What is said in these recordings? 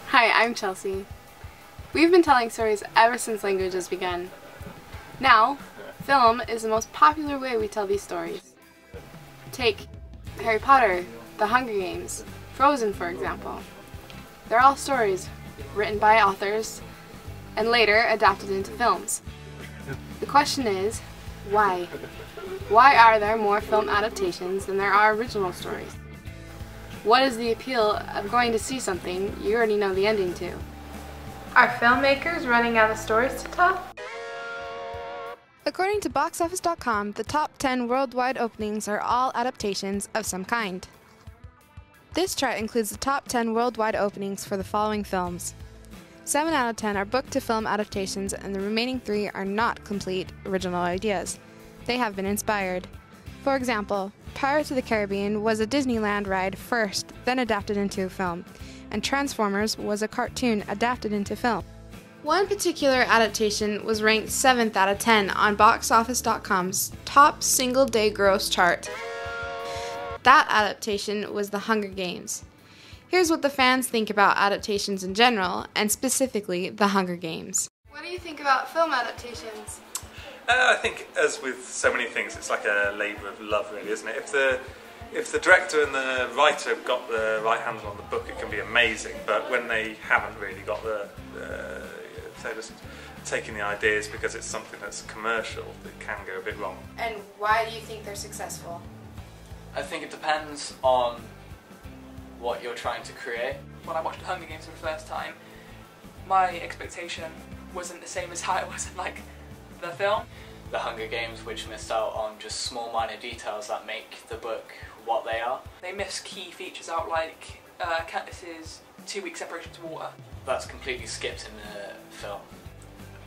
Hi, I'm Chelsea. We've been telling stories ever since language has begun. Now, film is the most popular way we tell these stories. Take Harry Potter, The Hunger Games, Frozen for example. They're all stories written by authors and later adapted into films. The question is, why? Why are there more film adaptations than there are original stories? What is the appeal of going to see something you already know the ending to? Are filmmakers running out of stories to tell? According to boxoffice.com, the top 10 worldwide openings are all adaptations of some kind. This chart includes the top 10 worldwide openings for the following films. 7 out of 10 are book-to-film adaptations, and the remaining 3 are not complete original ideas. They have been inspired. For example, Pirates of the Caribbean was a Disneyland ride first, then adapted into a film, and Transformers was a cartoon adapted into film. One particular adaptation was ranked 7th out of 10 on boxoffice.com's top single-day gross chart. That adaptation was The Hunger Games. Here's what the fans think about adaptations in general, and specifically The Hunger Games. What do you think about film adaptations? I think, as with so many things, it's like a labour of love, really, isn't it? If the director and the writer have got the right handle on the book, it can be amazing. But when they haven't really got they're just taking the ideas because it's something that's commercial, it can go a bit wrong. And why do you think they're successful? I think it depends on what you're trying to create. When I watched The Hunger Games for the first time, my expectation wasn't the same as how it was in the film. The Hunger Games, which missed out on just small minor details that make the book what they are. They miss key features out like Katniss's 2-week separation to water. That's completely skipped in the film.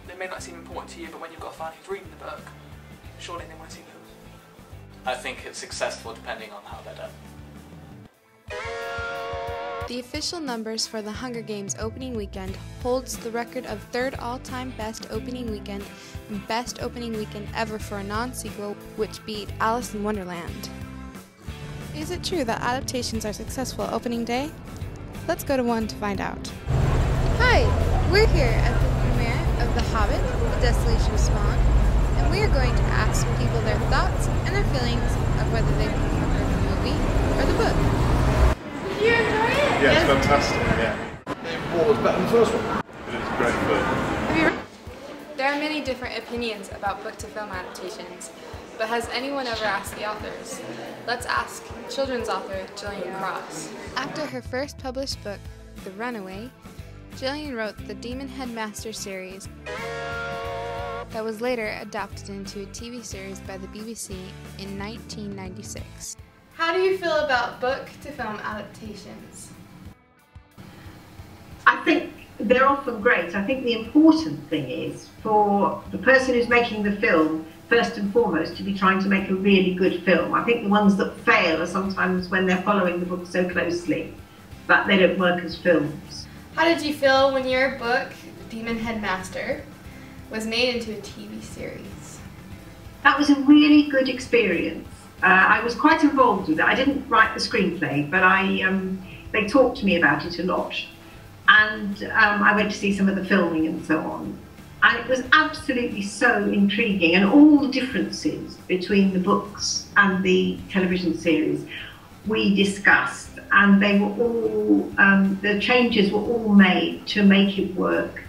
They may not seem important to you, but when you've got a fan who's reading the book, surely they want to see those. I think it's successful depending on how they're done. The official numbers for The Hunger Games opening weekend holds the record of 3rd all-time best opening weekend and best opening weekend ever for a non-sequel, which beat Alice in Wonderland. Is it true that adaptations are successful opening day? Let's go to one to find out. Hi, we're here at the premiere of The Hobbit, The Desolation of Smaug, and we are going to ask people their thoughts and their feelings of whether they prefer the movie or the book. Did you enjoy it? Yeah, it's fantastic, yeah. What was better than the first one? It's a great film. There are many different opinions about book-to-film adaptations, but has anyone ever asked the authors? Let's ask children's author Gillian Cross. After her first published book, The Runaway, Gillian wrote the Demon Headmaster series that was later adapted into a TV series by the BBC in 1996. How do you feel about book-to-film adaptations? I think they're often great. I think the important thing is for the person who's making the film, first and foremost, to be trying to make a really good film. I think the ones that fail are sometimes when they're following the book so closely that they don't work as films. How did you feel when your book, Demon Headmaster, was made into a TV series? That was a really good experience. I was quite involved with it. I didn't write the screenplay, but they talked to me about it a lot. And I went to see some of the filming and so on. And it was absolutely so intriguing, and all the differences between the books and the television series we discussed, and they were all, the changes were all made to make it work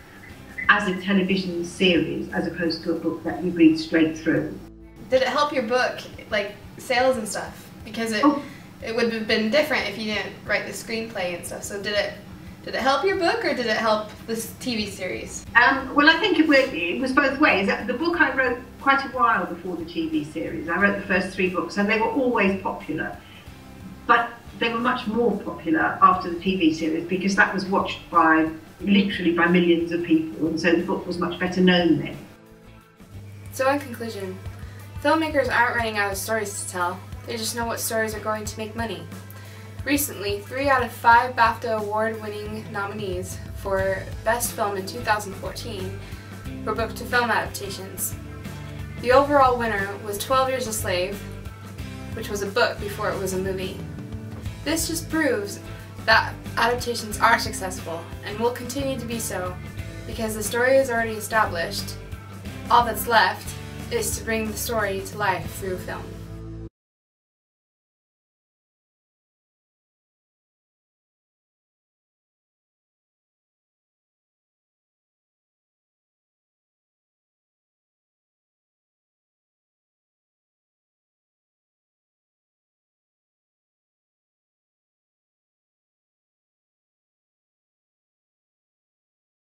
as a television series as opposed to a book that you read straight through. Did it help your book, like sales and stuff? Because it would have been different if you didn't write the screenplay and stuff. So did it help your book, or did it help this TV series? Well, I think it was both ways. The book I wrote quite a while before the TV series. I wrote the first 3 books, and they were always popular. But they were much more popular after the TV series because that was watched literally by millions of people, and so the book was much better known then. So in conclusion, filmmakers aren't running out of stories to tell. They just know what stories are going to make money. Recently, 3 out of 5 BAFTA award-winning nominees for Best Film in 2014 were book-to-film adaptations. The overall winner was 12 Years a Slave, which was a book before it was a movie. This just proves that adaptations are successful and will continue to be so because the story is already established. All that's left is to bring the story to life through film.